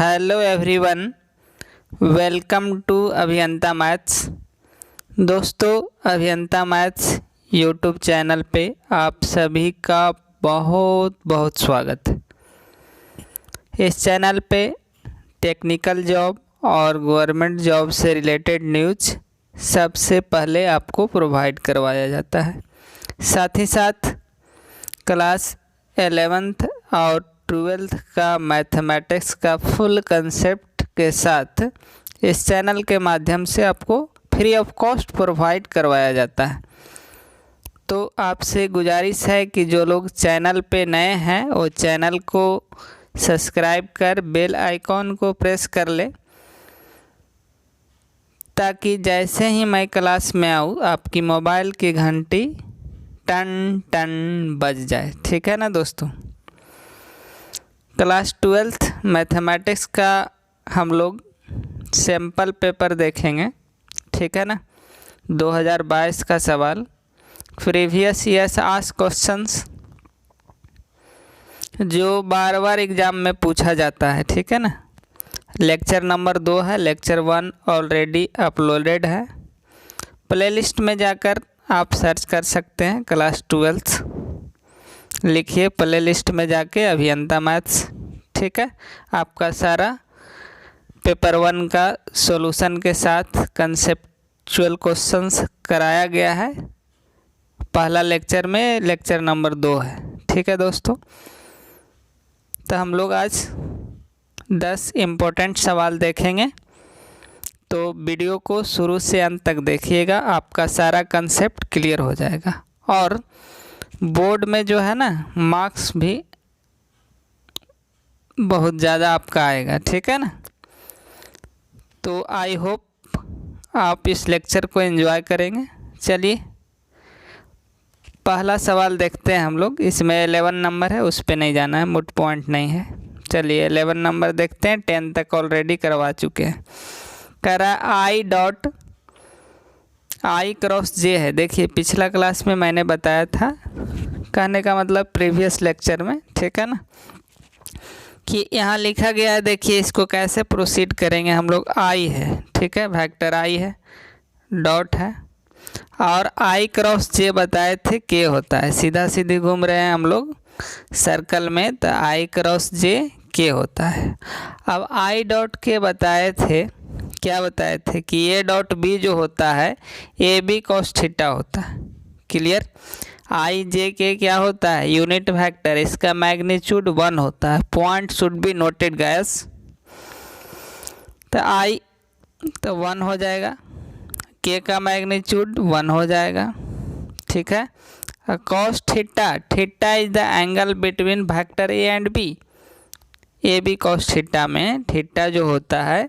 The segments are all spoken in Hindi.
हेलो एवरीवन, वेलकम टू अभियंता मैथ्स। दोस्तों, अभियंता मैथ्स यूट्यूब चैनल पे आप सभी का बहुत बहुत स्वागत है। इस चैनल पे टेक्निकल जॉब और गवर्नमेंट जॉब से रिलेटेड न्यूज़ सबसे पहले आपको प्रोवाइड करवाया जाता है। साथ ही साथ क्लास 11th और 12th का मैथमेटिक्स का फुल कंसेप्ट के साथ इस चैनल के माध्यम से आपको फ्री ऑफ कॉस्ट प्रोवाइड करवाया जाता है। तो आपसे गुजारिश है कि जो लोग चैनल पे नए हैं वो चैनल को सब्सक्राइब कर बेल आइकॉन को प्रेस कर ले, ताकि जैसे ही मैं क्लास में आऊँ आपकी मोबाइल की घंटी टन टन बज जाए। ठीक है ना दोस्तों। क्लास 12th मैथमेटिक्स का हम लोग सैम्पल पेपर देखेंगे। ठीक है ना। 2022 का सवाल, प्रीवियस ईयर्स आस्क्ड क्वेश्चंस, जो बार बार एग्ज़ाम में पूछा जाता है। ठीक है ना। लेक्चर नंबर 2 है, लेक्चर 1 ऑलरेडी अपलोडेड है। प्लेलिस्ट में जाकर आप सर्च कर सकते हैं क्लास 12th, लिखिए प्लेलिस्ट में जाके अभियंता मैथ्स। ठीक है। आपका सारा पेपर 1 का सॉल्यूशन के साथ कंसेप्चुअल क्वेश्चंस कराया गया है। पहला लेक्चर में लेक्चर नंबर 2 है। ठीक है दोस्तों। तो हम लोग आज 10 इम्पोर्टेंट सवाल देखेंगे, तो वीडियो को शुरू से अंत तक देखिएगा, आपका सारा कंसेप्ट क्लियर हो जाएगा। और बोर्ड में जो है ना मार्क्स भी बहुत ज़्यादा आपका आएगा। ठीक है ना। तो आई होप आप इस लेक्चर को एंजॉय करेंगे। चलिए पहला सवाल देखते हैं हम लोग। इसमें 11 नंबर है, उस पर नहीं जाना है, मुट पॉइंट नहीं है। चलिए 11 नंबर देखते हैं। 10 तक ऑलरेडी करवा चुके हैं। कह रहा आई डॉट आई क्रॉस जे है। देखिए पिछला क्लास में मैंने बताया था, कहने का मतलब प्रीवियस लेक्चर में। ठीक है ना, कि यहाँ लिखा गया है। देखिए इसको कैसे प्रोसीड करेंगे हम लोग। आई है, ठीक है, वेक्टर आई है, डॉट है, और आई क्रॉस जे बताए थे के होता है। सीधा सीधी घूम रहे हैं हम लोग सर्कल में, तो आई क्रॉस जे के होता है। अब आई डॉट के बताए थे, क्या बताए थे कि ए डॉट बी जो होता है ए बी कॉस थीटा होता है। क्लियर। आई जे के क्या होता है, यूनिट वेक्टर, इसका मैग्नीट्यूड 1 होता है। Point should be noted guys. तो आई तो 1 हो जाएगा, के का मैग्नीट्यूड 1 हो जाएगा। ठीक है। Cos theta, theta is the angle between vector A and B. A B cos theta में थीटा जो होता है,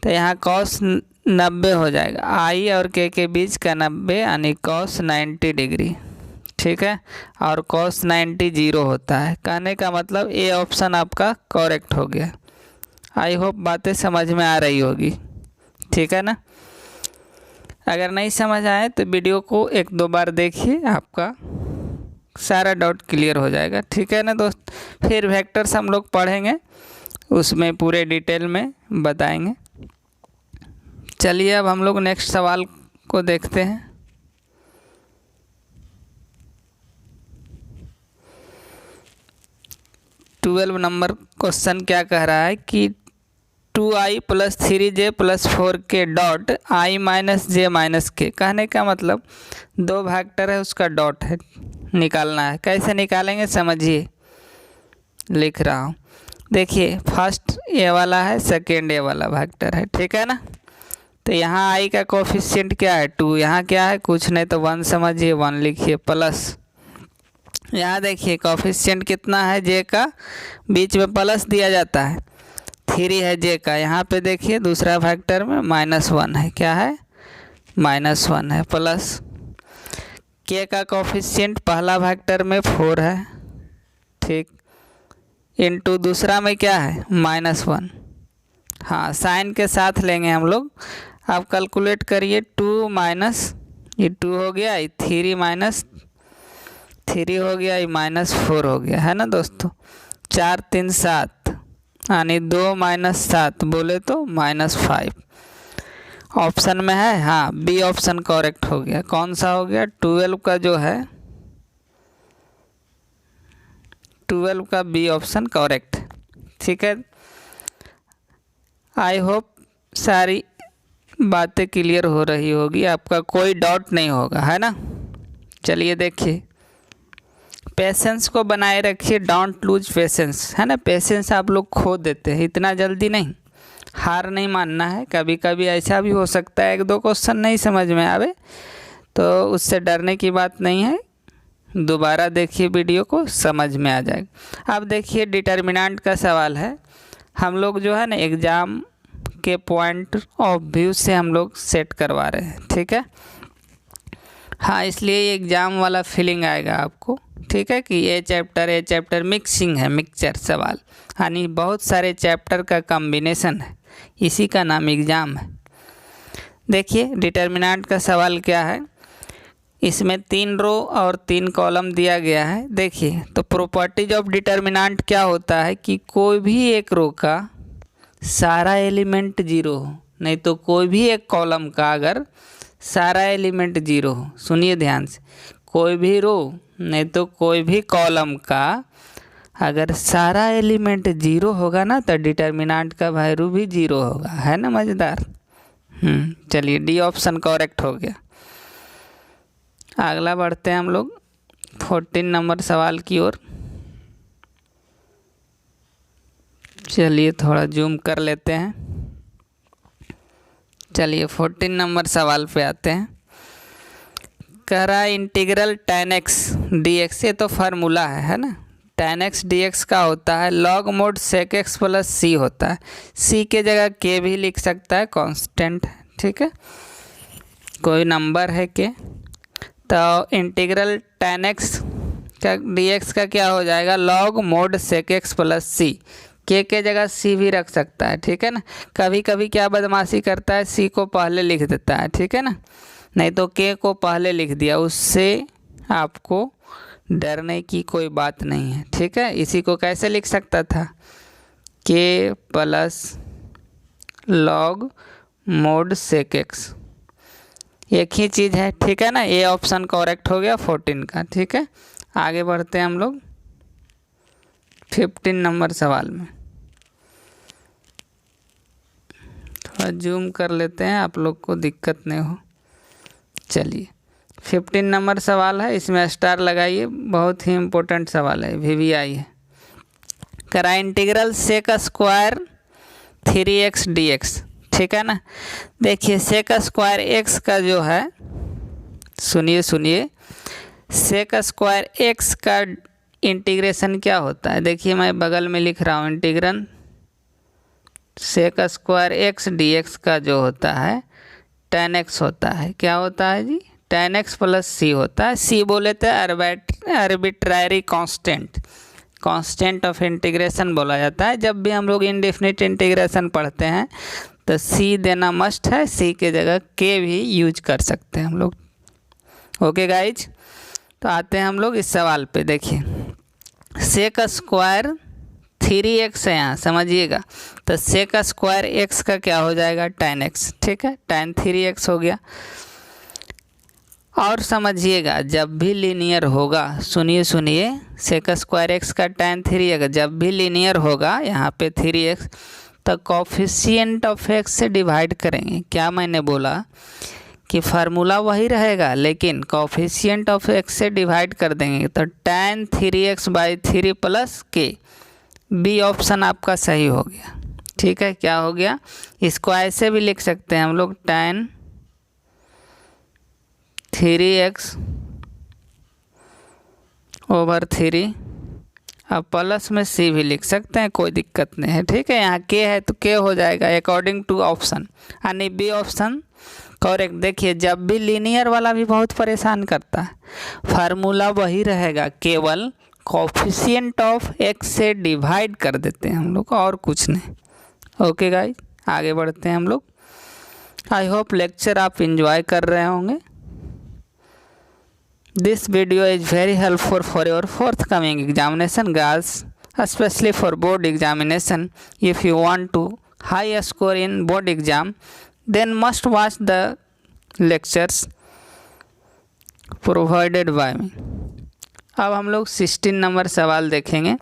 तो यहाँ कॉस 90 हो जाएगा। आई और के बीच का 90 यानी कॉस 90 डिग्री। ठीक है। और कॉस 90 0 होता है। कहने का मतलब ए ऑप्शन आपका करेक्ट हो गया। आई होप बातें समझ में आ रही होगी। ठीक है ना। अगर नहीं समझ आए तो वीडियो को 1-2 बार देखिए, आपका सारा डाउट क्लियर हो जाएगा। ठीक है ना दोस्त। फिर वेक्टर्स हम लोग पढ़ेंगे, उसमें पूरे डिटेल में बताएंगे। चलिए अब हम लोग नेक्स्ट सवाल को देखते हैं। ट्वेल्व नंबर क्वेश्चन क्या कह रहा है कि 2i + 3j + 4k dot i - j - k। कहने का मतलब 2 वेक्टर है, उसका डॉट है, निकालना है। कैसे निकालेंगे समझिए, लिख रहा हूँ। देखिए फर्स्ट ए वाला है, सेकेंड ए वाला वेक्टर है। ठीक है ना। तो यहाँ आई का कोफिशिएंट क्या है, 2। यहाँ क्या है, कुछ नहीं तो 1 समझिए, 1 लिखिए, प्लस यहाँ देखिए कोफिशिएंट कितना है, जे का बीच में प्लस दिया जाता है, 3 है जे का। यहाँ पे देखिए दूसरा फैक्टर में -1 है, क्या है, -1 है, प्लस के का कोफिशिएंट पहला फैक्टर में 4 है। ठीक। इनटू दूसरा में क्या है, -1। हाँ, साइन के साथ लेंगे हम लोग। आप कैलकुलेट करिए, 2 माइनस ये 2 हो गया, ये 3 माइनस 3 हो गया, ये -4 हो गया, है ना दोस्तों। 4 3 7, यानी 2 माइनस 7 बोले तो -5 ऑप्शन में है। हाँ, बी ऑप्शन करेक्ट हो गया। कौन सा हो गया? 12 का जो है 12 का बी ऑप्शन करेक्ट। ठीक है, आई होप सारी बातें क्लियर हो रही होगी, आपका कोई डाउट नहीं होगा, है ना। चलिए देखिए, पेशेंस को बनाए रखिए, डोंट लूज पेशेंस, है ना। पेशेंस आप लोग खो देते हैं, इतना जल्दी नहीं, हार नहीं मानना है। कभी कभी ऐसा भी हो सकता है 1-2 क्वेश्चन नहीं समझ में आवे, तो उससे डरने की बात नहीं है, दोबारा देखिए वीडियो को, समझ में आ जाएगा। अब देखिए डिटर्मिनेंट का सवाल है। हम लोग जो है ना एग्ज़ाम के पॉइंट ऑफ व्यू से हम लोग सेट करवा रहे हैं, ठीक है। हाँ, इसलिए ये एग्ज़ाम वाला फीलिंग आएगा आपको, ठीक है, कि ये चैप्टर मिक्सिंग है, मिक्सचर सवाल, यानी बहुत सारे चैप्टर का कॉम्बिनेशन है, इसी का नाम एग्ज़ाम है। देखिए डिटर्मिनेंट का सवाल क्या है, इसमें 3 रो और 3 कॉलम दिया गया है। देखिए, तो प्रॉपर्टीज ऑफ डिटर्मिनेंट क्या होता है कि कोई भी एक रो का सारा एलिमेंट 0 हो, नहीं तो कोई भी एक कॉलम का अगर सारा एलिमेंट 0 हो, सुनिए ध्यान से, कोई भी रो नहीं तो कोई भी कॉलम का अगर सारा एलिमेंट 0 होगा ना, तो डिटर्मिनेंट का वैल्यू भी 0 होगा, है ना मज़ेदार। चलिए, डी ऑप्शन करेक्ट हो गया। अगला बढ़ते हैं हम लोग 14 नंबर सवाल की ओर। चलिए थोड़ा जूम कर लेते हैं। चलिए 14 नंबर सवाल पे आते हैं। कह रहा है इंटीग्रल tan x dx, ये तो फार्मूला है ना। tan x dx का होता है log mod sec x plus c होता है। c के जगह k भी लिख सकता है, कांस्टेंट है, ठीक है, कोई नंबर है k। तो इंटीग्रल tan x का dx का क्या हो जाएगा, log mod sec x plus c, के जगह सी भी रख सकता है, ठीक है ना। कभी कभी क्या बदमाशी करता है, सी को पहले लिख देता है, ठीक है ना, नहीं तो के को पहले लिख दिया, उससे आपको डरने की कोई बात नहीं है, ठीक है। इसी को कैसे लिख सकता था, k plus log mod sec x, एक ही चीज़ है, ठीक है ना। ये ऑप्शन करेक्ट हो गया 14 का, ठीक है। आगे बढ़ते हैं हम लोग 15 नंबर सवाल में। थोड़ा जूम कर लेते हैं, आप लोग को दिक्कत नहीं हो। चलिए 15 नंबर सवाल है, इसमें स्टार लगाइए, बहुत ही इम्पोर्टेंट सवाल है, VVI है। करा integral sec square 3x dx, ठीक है ना। देखिए सेक स्क्वायर x का जो है, सुनिए सेक स्क्वायर x का इंटीग्रेशन क्या होता है। देखिए मैं बगल में लिख रहा हूँ, integral sec square x dx का जो होता है tan x होता है, क्या होता है जी, tan x प्लस c होता है। c बोले तो आर्बिट्ररी कांस्टेंट ऑफ इंटीग्रेशन बोला जाता है। जब भी हम लोग इनडेफिनिट इंटीग्रेशन पढ़ते हैं तो c देना मस्ट है, c के जगह k भी यूज कर सकते हैं हम लोग। ओके गाइज, तो आते हैं हम लोग इस सवाल पे। देखिए सेक स्क्वायर 3x है, यहाँ समझिएगा, तो सेक स्क्वायर x का क्या हो जाएगा, tan x, ठीक है, tan 3x हो गया। और समझिएगा जब भी लीनियर होगा, सुनिए सेक स्क्वायर x का tan 3x जब भी लीनियर होगा, यहाँ पे 3x, तो कोफिशिएंट ऑफ x से डिवाइड करेंगे। क्या मैंने बोला कि फार्मूला वही रहेगा, लेकिन कोफिशिएंट ऑफ x से डिवाइड कर देंगे, तो tan 3x/3 plus k, B option आपका सही हो गया, ठीक है। क्या हो गया, इसको ऐसे भी लिख सकते हैं हम लोग, tan 3x/3, अब प्लस में c भी लिख सकते हैं, कोई दिक्कत नहीं है, ठीक है। यहाँ k है तो k हो जाएगा अकॉर्डिंग टू ऑप्शन, यानी बी ऑप्शन करेक्ट। देखिए जब भी लीनियर वाला भी बहुत परेशान करता है, फार्मूला वही रहेगा, केवल कोफिशिएंट ऑफ x से डिवाइड कर देते हैं हम लोग, और कुछ नहीं। ओके गाइस, आगे बढ़ते हैं हम लोग। आई होप लेक्चर आप इंजॉय कर रहे होंगे। This video is very helpful for your fourth coming examination girls. especially for board examination. If you want to high score in board exam, then must watch the lectures provided by me. अब हम लोग 16 नंबर सवाल देखेंगे।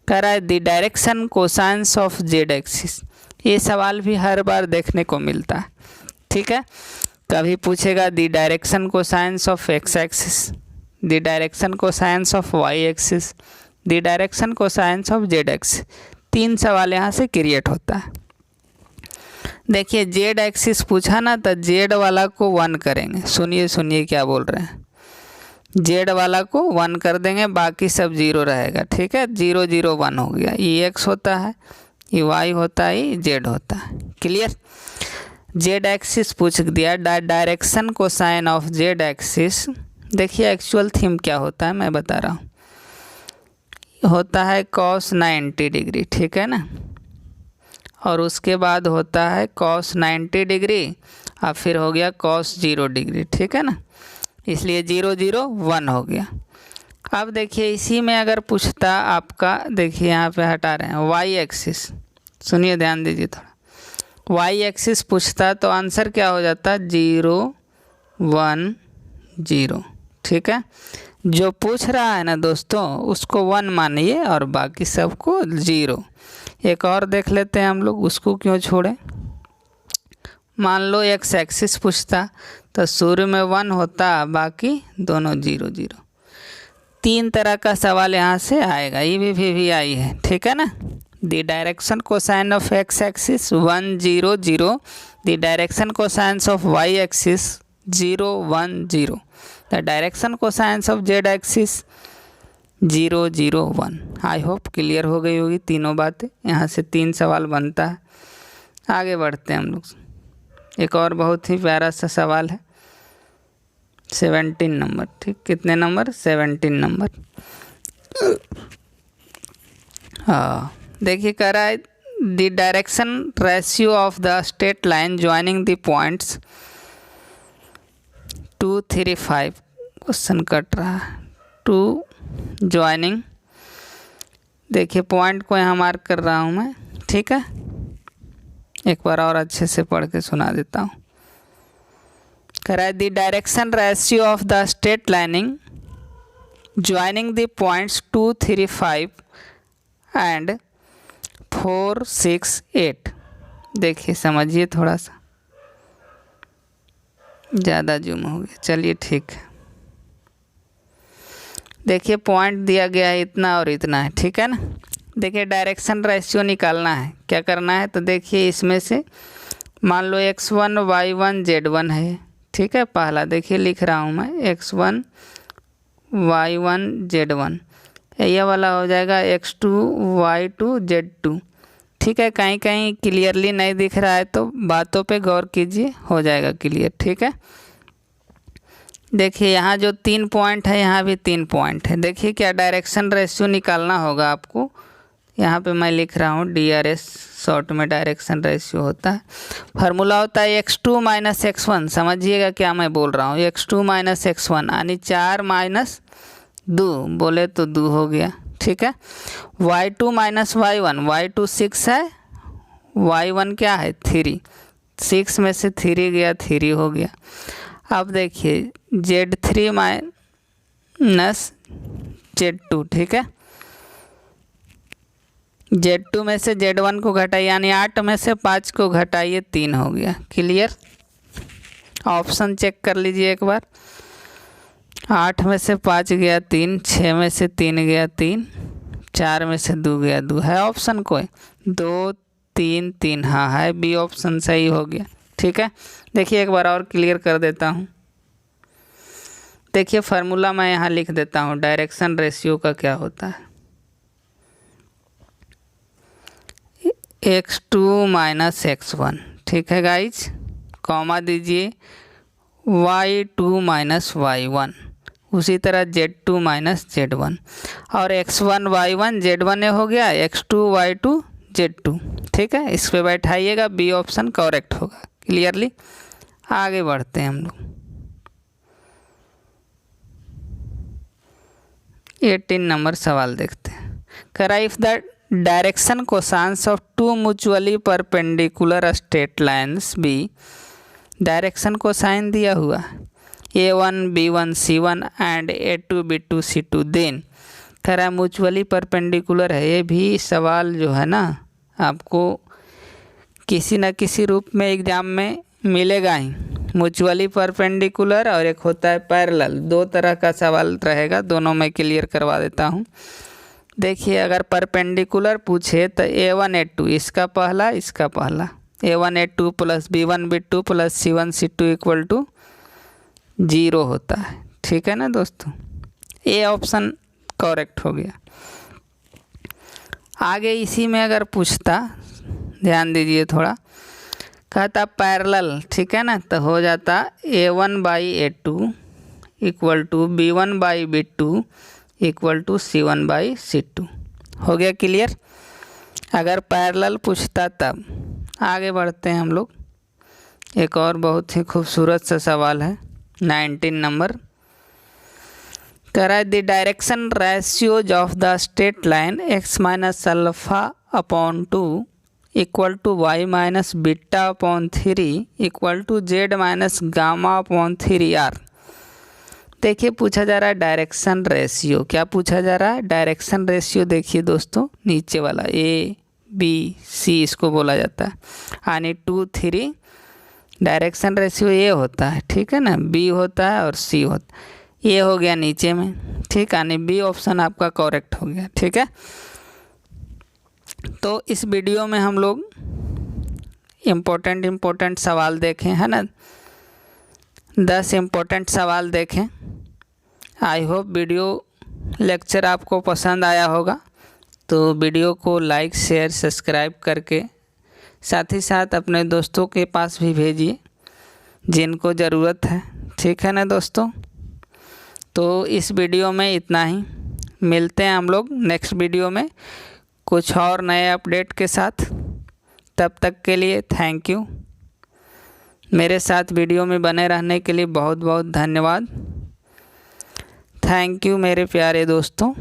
कह रहा है the direction cosines of z axis. ये सवाल भी हर बार देखने को मिलता है, ठीक है। कभी पूछेगा the direction cosines of x axis, the direction cosines of y axis, the direction cosines of z axis. 3 सवाल यहाँ से क्रिएट होता है। देखिए जेड एक्सिस पूछा ना, तो जेड वाला को 1 करेंगे। सुनिए क्या बोल रहे हैं। जेड वाला को 1 कर देंगे, बाकी सब 0 रहेगा, ठीक है। 0 0 1 हो गया। ये एक्स होता है, ये वाई होता है, ये जेड होता है। क्लियर। जेड एक्सिस पूछ दिया, direction cosine of z axis. देखिए एक्चुअल थीम क्या होता है मैं बता रहा हूँ। होता है cos 90 डिग्री, ठीक है ना। और उसके बाद होता है cos 90 डिग्री, और फिर हो गया cos 0 डिग्री, ठीक है ना। इसलिए 0 0 1 हो गया। अब देखिए इसी में अगर पूछता आपका, देखिए यहाँ पे हटा रहे हैं वाई एक्सिस। सुनिए ध्यान दीजिए थोड़ा। वाई एक्सिस पूछता तो आंसर क्या हो जाता, 0 1 0, ठीक है। जो पूछ रहा है ना दोस्तों, उसको 1 मानिए और बाकी सबको 0। एक और देख लेते हैं हम लोग, उसको क्यों छोड़ें। मान लो एक्स एक्सिस पूछता तो शुरू में 1 होता, बाकी दोनों 0 0। 3 तरह का सवाल यहाँ से आएगा। ये भी आई है, ठीक है ना। The direction cosine of x axis 1 0 0, the direction cosines of y axis 0 1 0, the direction cosines of z axis 0 0 1। I hope clear हो गई होगी तीनों बातें। यहाँ से 3 सवाल बनता है। आगे बढ़ते हैं हम लोग। एक और बहुत ही प्यारा सा सवाल है, 17 नंबर, ठीक। कितने नंबर, 17 नंबर। हाँ देखिए कह रहा है the direction ratio of the straight line joining the points 2 3 5। Question cut रहा है। 2 ज्वाइनिंग, देखिए पॉइंट को यहाँ मार्क कर रहा हूँ मैं, ठीक है। एक बार और अच्छे से पढ़ के सुना देता हूँ। कह रहा है the direction ratio of the straight lining joining the points 2 3 5 and 4 6 8। देखिए समझिए थोड़ा सा, ज़्यादा जूम हो गया, चलिए ठीक है। देखिए पॉइंट दिया गया है इतना और इतना है, ठीक है ना। देखिए डायरेक्शन रेशियो निकालना है। क्या करना है, तो देखिए इसमें से मान लो x1 y1 z1 है, ठीक है। पहला देखिए लिख रहा हूँ मैं, x1 y1 z1। ये वाला हो जाएगा x2 y2 z2, ठीक है। कहीं कहीं क्लियरली नहीं दिख रहा है तो बातों पे गौर कीजिए, हो जाएगा क्लियर, ठीक है। देखिए यहाँ जो 3 पॉइंट है, यहाँ भी 3 पॉइंट है। देखिए क्या डायरेक्शन रेशियो निकालना होगा आपको। यहाँ पे मैं लिख रहा हूँ DRS, शॉर्ट में डायरेक्शन रेशियो होता है। फार्मूला होता है x2 माइनस x1। समझिएगा क्या मैं बोल रहा हूँ, x2 माइनस x1 यानी 4 माइनस 2 बोले तो 2 हो गया, ठीक है। y2 माइनस y1, y2 6 है, y1 क्या है 3, 6 में से 3 गया 3 हो गया। अब देखिए Z3 माइनस Z2, ठीक है। Z2 में से Z1 को घटाइए, यानी 8 में से 5 को घटाइए, 3 हो गया। क्लियर। ऑप्शन चेक कर लीजिए एक बार। 8 में से 5 गया 3, 6 में से 3 गया 3, 4 में से 2 गया 2। है ऑप्शन कोई? 2 3 3, हाँ है, बी ऑप्शन सही हो गया, ठीक है। देखिए एक बार और क्लियर कर देता हूँ। देखिए फार्मूला मैं यहाँ लिख देता हूँ, डायरेक्शन रेशियो का क्या होता है। x2 माइनस x1, ठीक है गाइज, कॉमा दीजिए y2 माइनस y1, उसी तरह z2 माइनस z1, और x1 y1 z1 हो गया, x2 y2 z2, ठीक है। इस पे बैठाइएगा, बी ऑप्शन करेक्ट होगा। क्लियरली आगे बढ़ते हैं हम लोग। 18 नंबर सवाल देखते हैं। करा if the direction cosines of two mutually perpendicular straight lines be, direction cosine दिया हुआ A1 B1 C1 and A2 B2 C2, then करा म्यूचुअली परपेंडिकुलर है। ये भी सवाल जो है ना आपको किसी न किसी रूप में एग्ज़ाम में मिलेगा ही। म्यूचुअली परपेंडिकुलर और एक होता है पैरेलल, दो तरह का सवाल रहेगा, दोनों मैं क्लियर करवा देता हूँ। देखिए अगर परपेंडिकुलर पूछे तो A1 A2 इसका पहला इसका पहला, A1 A2 plus B1 B2 plus C1 C2 equal to 0 होता है। ठीक है ना दोस्तों, ए ऑप्शन करेक्ट हो गया। आगे इसी में अगर पूछता, ध्यान दीजिए थोड़ा, कहता पैरेलल, ठीक है ना, तो हो जाता A1 by A2 equal to B1 by B2 equal to C1 by C2। हो गया क्लियर। अगर पैरेलल पूछता तब। आगे बढ़ते हैं हम लोग। एक और बहुत ही खूबसूरत सा सवाल है 19 नंबर। करा the direction ratios of the straight line x minus alpha upon 2 equal to y minus beta upon 3 equal to z minus gamma upon 3r। देखिए पूछा जा रहा है डायरेक्शन रेशियो। क्या पूछा जा रहा है? Direction ratio. देखिए दोस्तों नीचे वाला A B C इसको बोला जाता है, यानी 2 3 डायरेक्शन रेशियो A होता है, ठीक है ना, B होता है और C होता है। ये हो गया नीचे में, ठीक, यानी B ऑप्शन आपका करेक्ट हो गया। ठीक है, तो इस वीडियो में हम लोग इम्पोर्टेंट सवाल देखें, है ना, 10 इम्पोर्टेंट सवाल देखें। आई होप वीडियो लेक्चर आपको पसंद आया होगा, तो वीडियो को लाइक शेयर सब्सक्राइब करके साथ ही साथ अपने दोस्तों के पास भी भेजिए जिनको ज़रूरत है। ठीक है ना दोस्तों, तो इस वीडियो में इतना ही। मिलते हैं हम लोग नेक्स्ट वीडियो में कुछ और नए अपडेट के साथ। तब तक के लिए थैंक यू। मेरे साथ वीडियो में बने रहने के लिए बहुत बहुत धन्यवाद। थैंक यू मेरे प्यारे दोस्तों।